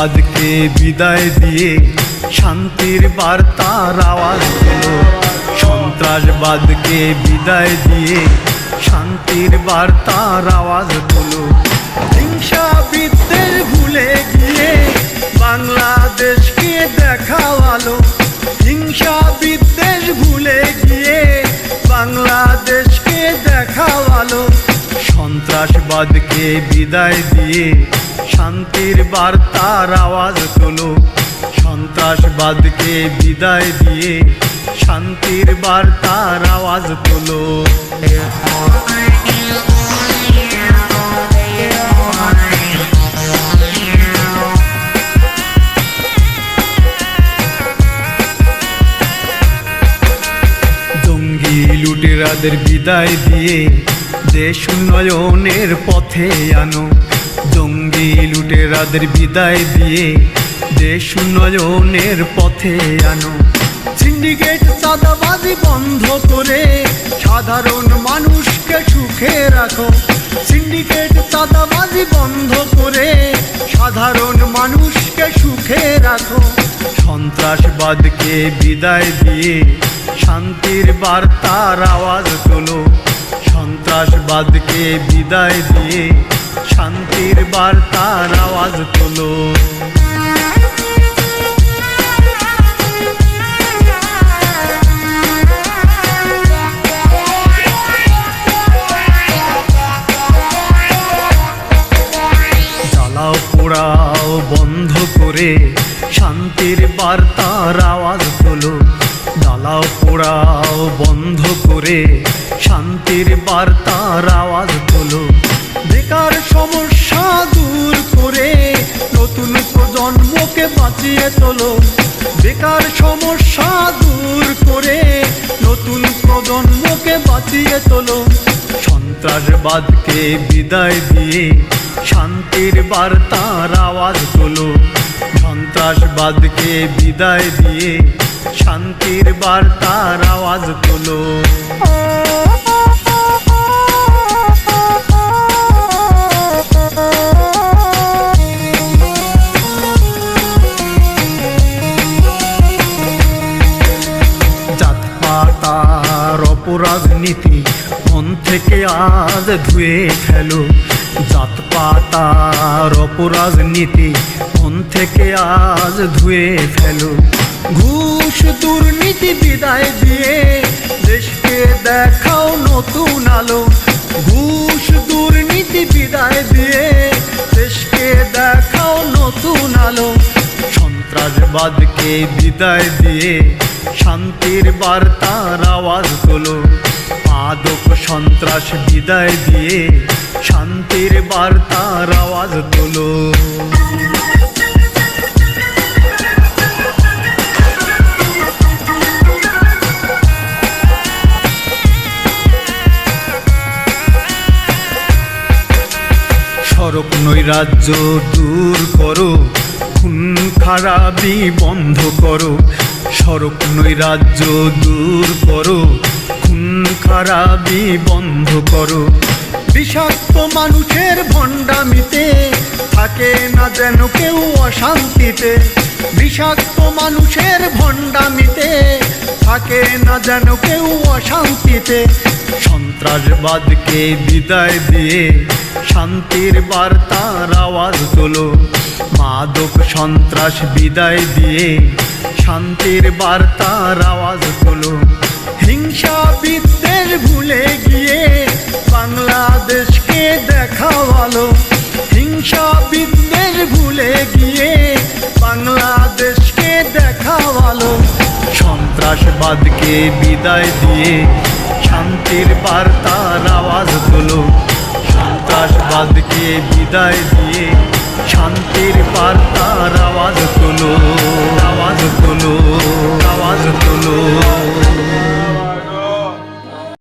সন্ত্রাসবাদকে বিদায় দিয়ে শান্তির বার্তার আওয়াজ তোলো। সন্ত্রাসবাদকে বিদায় দিয়ে শান্তির বার্তার আওয়াজ তোলো। হিংসা বিদ্বেষ ভুলে গিয়ে বাংলাদেশকে দেখাও আলো। হিংসা বিদ্বেষ ভুলে গিয়ে বাংলাদেশকে দেখাও আলো। সন্ত্রাসবাদকে বিদায় দিয়ে শান্তির বার্তার আওয়াজ তোলো। সন্ত্রাসবাদকে বিদায় দিয়ে শান্তির বার্তার আওয়াজ তোলো। জঙ্গি লুটেরাদের বিদায় দিয়ে দেশ উন্নয়নের পথে আনো। জঙ্গি লুটেরাদের বিদায় দিয়ে দেশ উন্নয়নের পথে আনো। সিন্ডিকেট চাঁদাবাজি বন্ধ করে সাধারণ মানুষকে সুখে রাখো। সিন্ডিকেট চাঁদাবাজি বন্ধ করে সাধারণ মানুষকে সুখে রাখো। সন্ত্রাসবাদকে বিদায় দিয়ে শান্তির বার্তার আওয়াজ তোলো। সন্ত্রাসবাদকে বিদায় দিয়ে শান্তির বার্তার আওয়াজ তোলো। জ্বালাও পোড়াও বন্ধ করে শান্তির বার্তার আওয়াজ তোলো। জ্বালাও পোড়াও বন্ধ করে শান্তির বার্তার আওয়াজ তোলো। বেকার সমস্যা দূর করে নতুন প্রজন্মকে বাঁচিয়ে তোলো। বেকার সমস্যা দূর করে নতুন প্রজন্মকে বাঁচিয়ে তোলো। সন্ত্রাসবাদকে বিদায় দিয়ে শান্তির বার্তার আওয়াজ তোলো। সন্ত্রাসবাদকে বিদায় দিয়ে শান্তির বার্তার আওয়াজ তোলো। জাতপাতার অপরাজনীতি মন থেকে আজ ধুয়ে ফেলো। জাতপাতার অপরাজনীতি মন থেকে আজ ধুয়ে ফেলো। ঘুষ দুর্নীতি বিদায় দিয়ে দেশকে দেখাও নতুন আলো। ঘুষ দুর্নীতি বিদায় দিয়ে দেশকে দেখাও নতুন আলো। সন্ত্রাসবাদকে বিদায় দিয়ে শান্তির বার্তার আওয়াজ তোলো। মাদক সন্ত্রাস বিদায় দিয়ে শান্তির বার্তার আওয়াজ তোলো। সড়ক নৈরাজ্য দূর করো, খুন খারাপি বন্ধ করো। সড়ক নৈরাজ্য দূর করো, খুন খারাপি বন্ধ করো। বিষাক্ত মানুষের ভণ্ডামিতে থাকে না যেন কেউ অশান্তিতে। বিষাক্ত মানুষের ভণ্ডামিতে থাকে না যেন কেউ অশান্তিতে। সন্ত্রাসবাদকে বিদায় দিয়ে শান্তির বার্তার আওয়াজ তোলো। মাদক সন্ত্রাস বিদায় দিয়ে শান্তির বার্তার আওয়াজ তোলো। হিংসা বিদ্বেষ ভুলে গিয়ে বাংলাদেশকে দেখাও আলো। হিংসা বিদ্বেষ ভুলে গিয়ে বাংলাদেশকে দেখাও আলো। সন্ত্রাসবাদকে বিদায় দিয়ে শান্তির বার্তার আওয়াজ তোলো। সন্ত্রাসবাদকে বিদায় দিয়ে শান্তির বার্তার আওয়াজ তোলো। আওয়াজ তোলো, আওয়াজ তোলো।